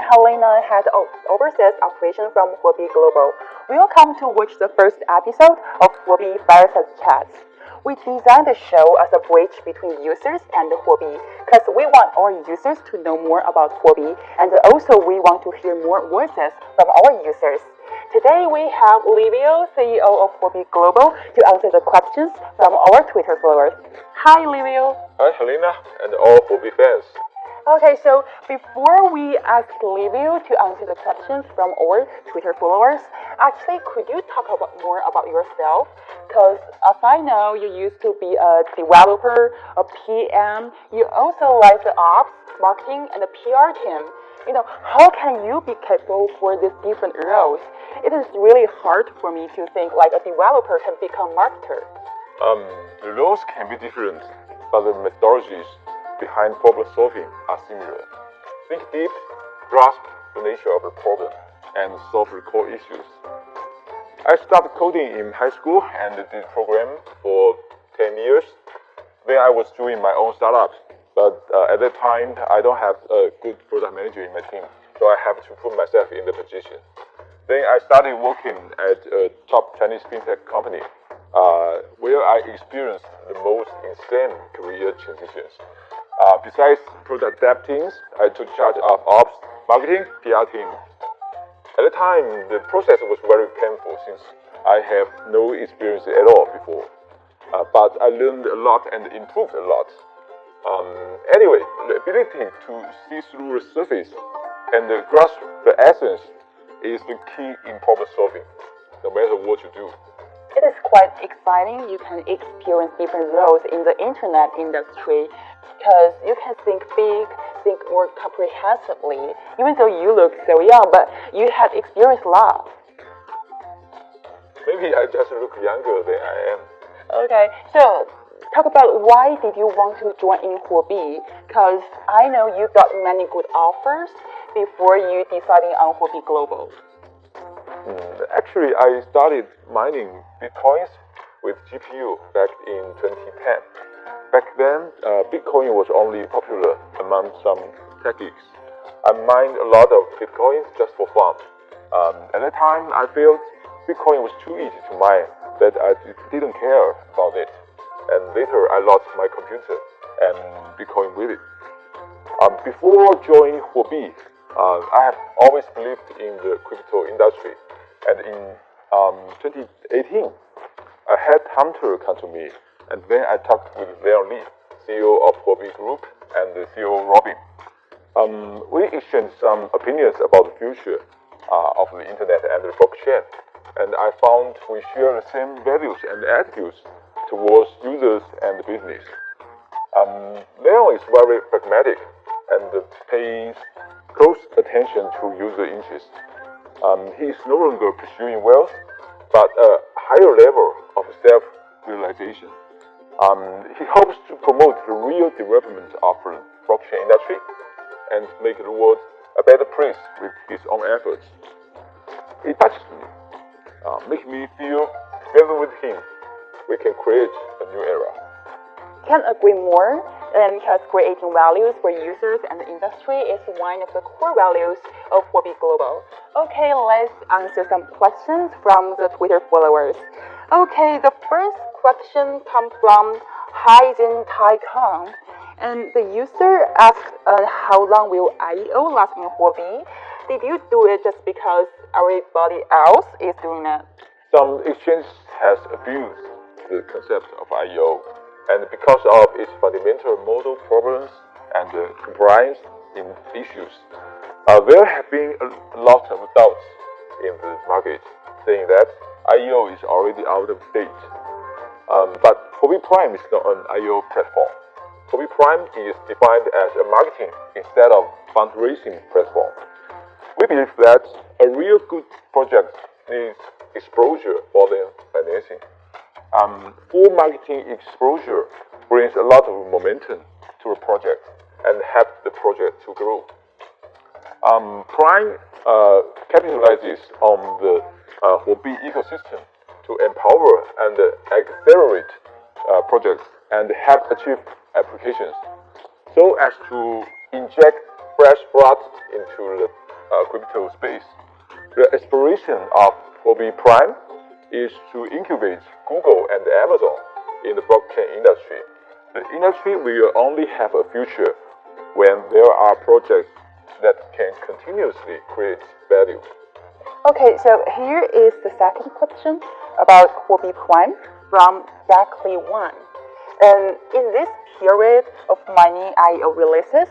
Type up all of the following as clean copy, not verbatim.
Helena, Head of Overseas Operation from Huobi Global. Welcome to watch the first episode of Huobi Fireside Chats. We designed the show as a bridge between users and Huobi because we want our users to know more about Huobi, and also we want to hear more voices from our users. Today we have Livio, CEO of Huobi Global, to answer the questions from our Twitter followers. Hi, Livio. Hi, Helena, and all Huobi fans. Okay, so before we ask Livio to answer the questions from our Twitter followers, actually, could you talk more about yourself? Because as I know, you used to be a developer, a PM. You also like the ops, marketing, and the PR team. How can you be capable for these different roles? It is really hard for me to think like a developer can become marketer. The roles can be different, but the methodologies behind problem solving are similar. Think deep, grasp the nature of the problem, and solve the core issues. I started coding in high school and did program for 10 years. Then I was doing my own startup, but at that time I don't have a good product manager in my team, so I have to put myself in the position. Then I started working at a top Chinese fintech company, where I experienced the most insane career transitions. Besides product dev teams, I took charge of ops, marketing, PR team. At the time, the process was very painful since I have no experience at all before. But I learned a lot and improved a lot. Anyway, the ability to see through the surface and grasp the essence is the key in problem solving, no matter what you do. It is quite exciting. You can experience different roles in the internet industry because you can think big, think more comprehensively. Even though you look so young, but you have experienced a lot. Maybe I just look younger than I am. Okay, so talk about why did you want to join in Huobi? Because I know you got many good offers before you deciding on Huobi Global. Actually, I started mining Bitcoins with GPU back in 2010. Back then, Bitcoin was only popular among some tech geeks. I mined a lot of Bitcoins just for fun. At the time, I felt Bitcoin was too easy to mine that I didn't care about it. And later, I lost my computer and Bitcoin with it. Before joining Huobi, I have always believed in the crypto industry. And in 2018, a headhunter came to me, and then I talked with Weng, CEO of Huobi Group, and the CEO Robin. We exchanged some opinions about the future of the internet and the blockchain, and I found we share the same values and attitudes towards users and business. Weng is very pragmatic and pays close attention to user interests. He is no longer pursuing wealth, but a higher level of self-realization. He hopes to promote the real development of the blockchain industry and make the world a better place with his own efforts. It touches me, makes me feel together with him, we can create a new era. Can't agree more. And because creating values for users and the industry is one of the core values of Huobi Global. Okay, let's answer some questions from the Twitter followers. Okay, the first question comes from Hyzen Taikon. And the user asked how long will IEO last in Huobi? Did you do it just because everybody else is doing it? Some exchanges has abused the concept of IEO. And because of its fundamental model problems and compliance in issues, there have been a lot of doubts in the market, saying that IEO is already out of date. But Huobi Prime is not an IEO platform. Huobi Prime is defined as a marketing instead of fundraising platform. We believe that a real good project needs exposure more than financing. Full marketing exposure brings a lot of momentum to a project and helps the project to grow. Prime capitalizes on the Huobi ecosystem to empower and accelerate projects and help achieve applications, so as to inject fresh blood into the crypto space. The aspiration of Huobi Prime is to incubate Google and Amazon in the blockchain industry. The industry will only have a future when there are projects that can continuously create value. Okay, so here is the second question about Huobi Prime from Berkeley One. And in this period of many IEO releases,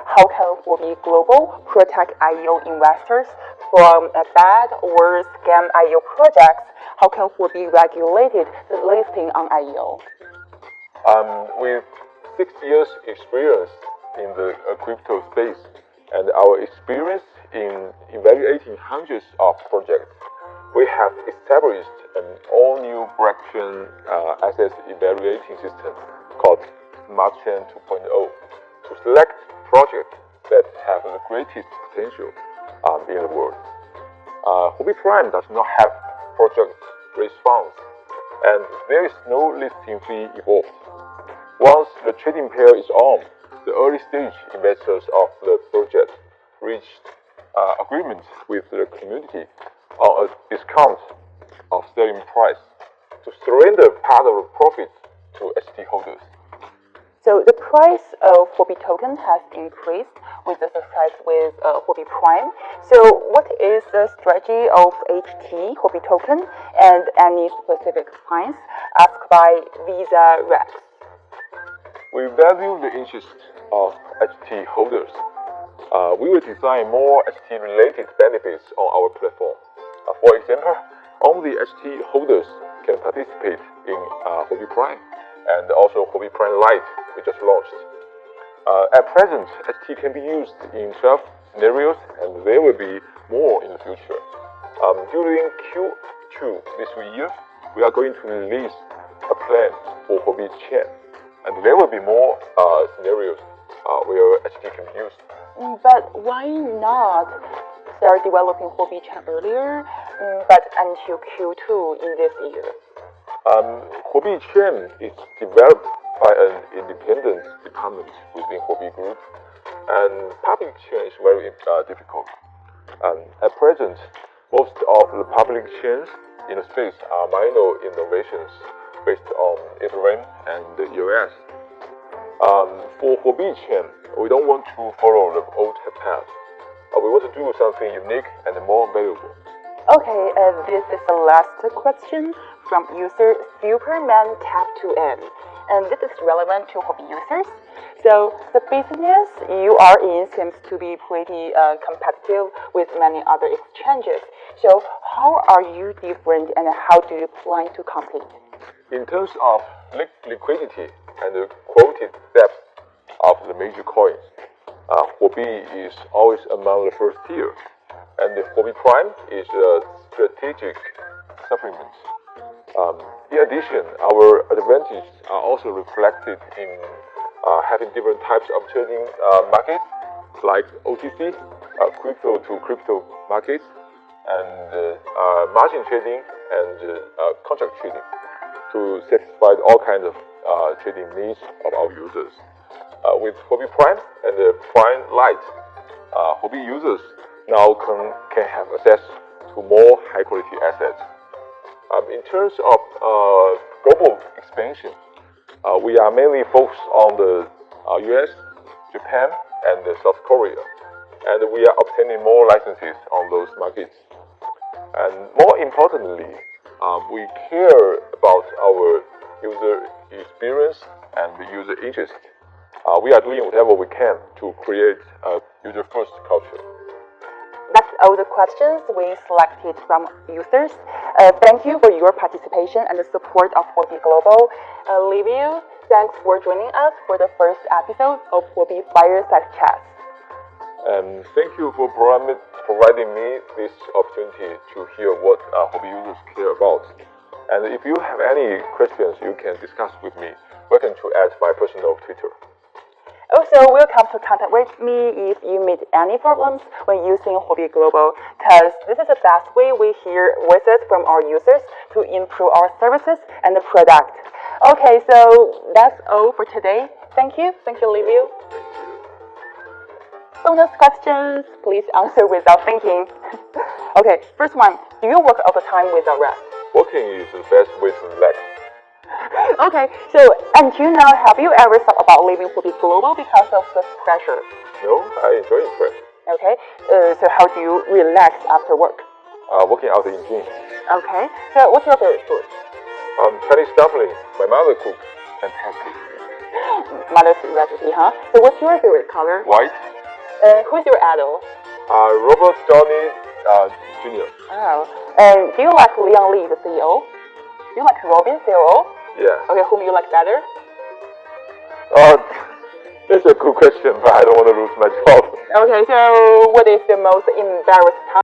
how can Huobi Global protect IEO investors from bad or scam IEO projects? How can Huobi regulated the listing on IEO? With 6 years experience in the crypto space and our experience in evaluating hundreds of projects, we have established an all-new blockchain asset evaluating system called Smart Chain 2.0 to select projects that have the greatest potential in the world. Huobi Prime does not have project response, and there is no listing fee involved. Once the trading pair is on, the early stage investors of the project reached agreement with the community on a discount of selling price to surrender part of the profit to HT holders. So the price of Huobi token has increased with the success with Huobi Prime. So what is the strategy of HT Huobi token and any specific clients asked by Visa Rex? We value the interest of HT holders. We will design more HT-related benefits on our platform. For example, only HT holders can participate in Huobi Prime and also Huobi Prime Lite we just launched. At present, HT can be used in 12 scenarios, and there will be more in the future. During Q2 this year, we are going to release a plan for Huobi Chain, and there will be more scenarios where HT can be used. But why not start developing Huobi Chain earlier, but until Q2 in this year? Huobi Chain is developed by an independent department within Huobi Group, and public chain is very difficult. At present, most of the public chains in the space are minor innovations based on Ethereum and the EOS. For Huobi Chain, we don't want to follow the old path. We want to do something unique and more valuable. Okay, this is the last question from user Superman Tap 2N, and this is relevant to Huobi users. So the business you are in seems to be pretty competitive with many other exchanges. So how are you different, and how do you plan to compete? In terms of liquidity and the quoted depth of the major coins, Huobi is always among the first tier, and the Huobi Prime is a strategic supplement. In addition, our advantages are also reflected in having different types of trading markets, like OTC, crypto to crypto markets, and margin trading and contract trading to satisfy all kinds of trading needs of our users. With Huobi Prime and the Prime Lite, Huobi users now can have access to more high-quality assets. In terms of global expansion, we are mainly focused on the US, Japan, and South Korea, and we are obtaining more licenses on those markets. And more importantly, we care about our user experience and user interest. We are doing whatever we can to create a user-first culture. That's all the questions we selected from users. Thank you for your participation and the support of Huobi Global. Livio, thanks for joining us for the first episode of Huobi Fireside Chat. And thank you for providing me this opportunity to hear what Huobi users care about. And if you have any questions you can discuss with me, welcome to add my personal Twitter. Also, welcome to contact with me if you meet any problems when using Huobi Global, because this is the best way we hear voices from our users to improve our services and the product. Okay, so that's all for today. Thank you, Livio. bonus questions. Please answer without thinking. Okay, first one. Do you work all the time without rest? Working is the best way to relax. Okay, so until now, have you ever thought about leaving Huobi Global because of the pressure? No, I enjoy it first. Okay, so how do you relax after work? Working out in gym. Okay, so what's your favorite food? Chinese dumpling. My mother cooks. Fantastic. Mother's recipe, huh? So what's your favorite color? White. Who's your idol? Robert Downey Jr. Oh, and do you like Liang Li, the CEO? Do you like Robin, COO? Yeah. Okay, whom you like better? That's a good question, but I don't want to lose my job. Okay, so what is the most embarrassed time